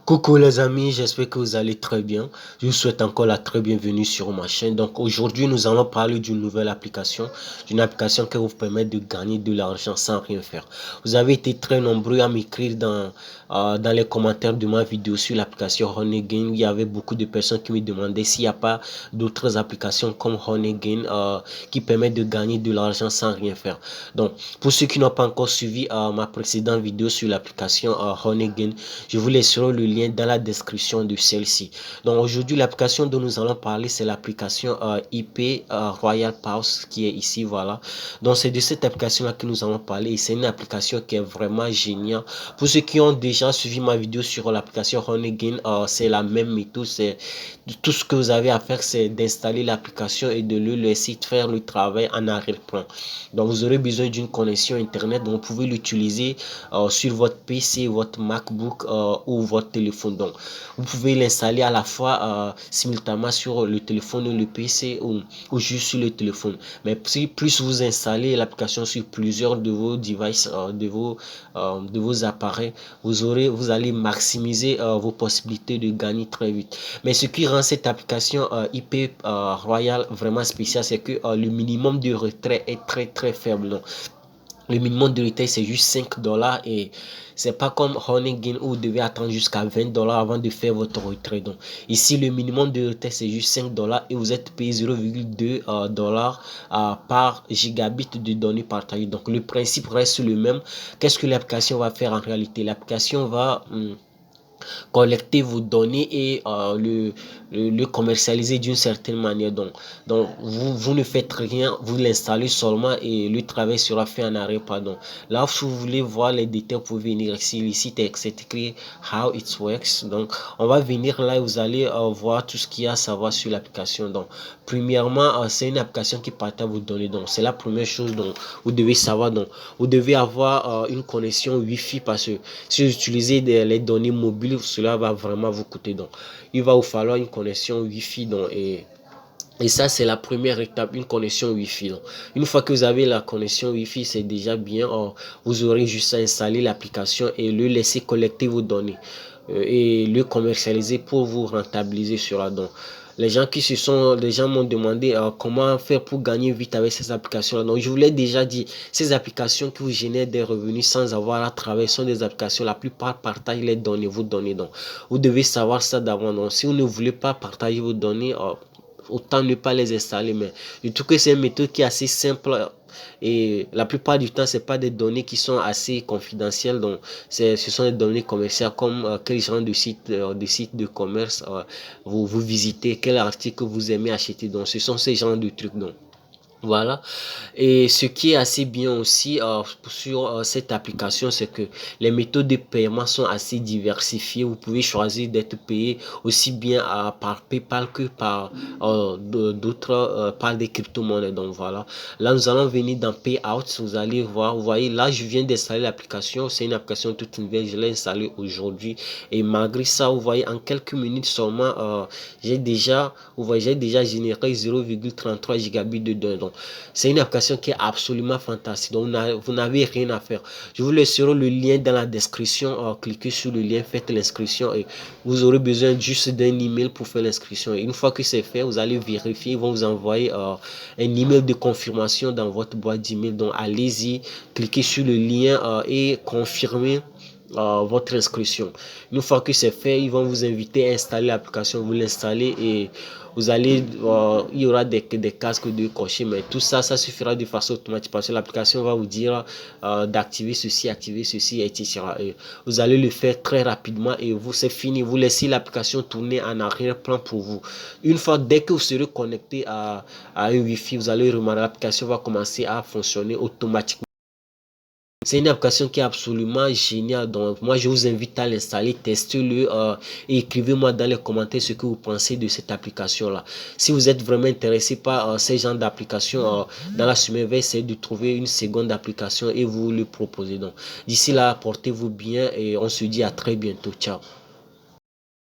Coucou les amis, j'espère que vous allez très bien. Je vous souhaite encore la très bienvenue sur ma chaîne. Donc aujourd'hui, nous allons parler d'une nouvelle application, d'une application qui vous permet de gagner de l'argent sans rien faire. Vous avez été très nombreux à m'écrire dans les commentaires de ma vidéo sur l'application Honeygain. Il y avait beaucoup de personnes qui me demandaient s'il n'y a pas d'autres applications comme Honeygain qui permettent de gagner de l'argent sans rien faire. Donc pour ceux qui n'ont pas encore suivi ma précédente vidéo sur l'application Honeygain, je vous laisserai le lien dans la description de celle-ci. Donc aujourd'hui, l'application dont nous allons parler, c'est l'application IP Royal Pass qui est ici, voilà. Donc c'est de cette application-là que nous allons parler et c'est une application qui est vraiment géniale. Pour ceux qui ont déjà suivi ma vidéo sur l'application Honeygain, c'est la même méthode. C'est tout ce que vous avez à faire, c'est d'installer l'application et de le laisser faire le travail en arrière-plan. Donc vous aurez besoin d'une connexion internet, donc vous pouvez l'utiliser sur votre PC, votre MacBook ou votre téléphone. Donc vous pouvez l'installer à la fois simultanément sur le téléphone ou le PC ou juste sur le téléphone. Mais si plus vous installez l'application sur plusieurs de vos devices, de vos appareils, vous allez maximiser vos possibilités de gagner très vite. Mais ce qui rend cette application IP Royal vraiment spéciale, c'est que le minimum de retrait est très faible. Donc, le minimum de retrait, c'est juste 5 dollars et c'est pas comme Honeygain où vous devez attendre jusqu'à 20 dollars avant de faire votre retrait. Donc, ici, le minimum de retrait, c'est juste 5 dollars et vous êtes payé 0,2 dollars par gigabit de données partagées. Donc, le principe reste le même. Qu'est-ce que l'application va faire en réalité? L'application va collecter vos données et le commercialiser d'une certaine manière. Donc vous ne faites rien, vous l'installez seulement et le travail sera fait en arrêt. Pardon. Là, si vous voulez voir les détails, vous pouvez venir ici. Le site est écrit How It Works. Donc, on va venir là et vous allez voir tout ce qu'il y a à savoir sur l'application. Donc, premièrement, c'est une application qui partage vos données. Donc, c'est la première chose dont vous devez savoir. Donc, vous devez avoir une connexion Wi-Fi parce que si vous utilisez les données mobiles, cela va vraiment vous coûter. Donc, il va vous falloir une connexion Wi-Fi. Donc, et ça, c'est la première étape, une connexion Wi-Fi. Donc, une fois que vous avez la connexion Wi-Fi, c'est déjà bien. Vous aurez juste à installer l'application et le laisser collecter vos données et le commercialiser pour vous rentabiliser sur la don. Les gens m'ont demandé comment faire pour gagner vite avec ces applications-là. Donc, je vous l'ai déjà dit, ces applications qui vous génèrent des revenus sans avoir à travailler sont des applications, la plupart partagent les données, vos données. Donc, vous devez savoir ça d'avant. Donc, si vous ne voulez pas partager vos données, autant ne pas les installer. Mais je trouve que c'est une méthode qui est assez simple et la plupart du temps, c'est pas des données qui sont assez confidentielles. Donc, ce sont des données commerciales comme quel genre de site, de commerce vous visitez, quel article vous aimez acheter. Donc, ce sont ces genres de trucs. Donc, voilà. Et ce qui est assez bien aussi sur cette application, c'est que les méthodes de paiement sont assez diversifiées. Vous pouvez choisir d'être payé aussi bien par PayPal que par par des crypto-monnaies. Donc voilà. Là, nous allons venir dans Payout. Vous allez voir. Vous voyez, là, je viens d'installer l'application. C'est une application toute nouvelle. Je l'ai installée aujourd'hui. Et malgré ça, vous voyez, en quelques minutes seulement, j'ai déjà généré 0,33 gigabits de données. C'est une application qui est absolument fantastique. Donc, vous n'avez rien à faire. Je vous laisserai le lien dans la description. Cliquez sur le lien, faites l'inscription et vous aurez besoin juste d'un email pour faire l'inscription. Et une fois que c'est fait, vous allez vérifier. Ils vont vous envoyer un email de confirmation dans votre boîte d'email. Donc, allez-y, cliquez sur le lien et confirmez votre inscription. Une fois que c'est fait, ils vont vous inviter à installer l'application. Vous l'installez et vous allez, il y aura des casques de cocher, mais tout ça, ça suffira de façon automatique parce que l'application va vous dire d'activer ceci, etc. Et vous allez le faire très rapidement et vous, c'est fini. Vous laissez l'application tourner en arrière-plan pour vous. Une fois, dès que vous serez connecté à un Wi-Fi, vous allez remarquer l'application va commencer à fonctionner automatiquement. C'est une application qui est absolument géniale. Donc, moi, je vous invite à l'installer, testez-le et écrivez-moi dans les commentaires ce que vous pensez de cette application-là. Si vous êtes vraiment intéressé par ces genres d'applications, dans la semaine, je vais essayer de trouver une seconde application et vous le proposer. Donc, d'ici là, portez-vous bien et on se dit à très bientôt. Ciao.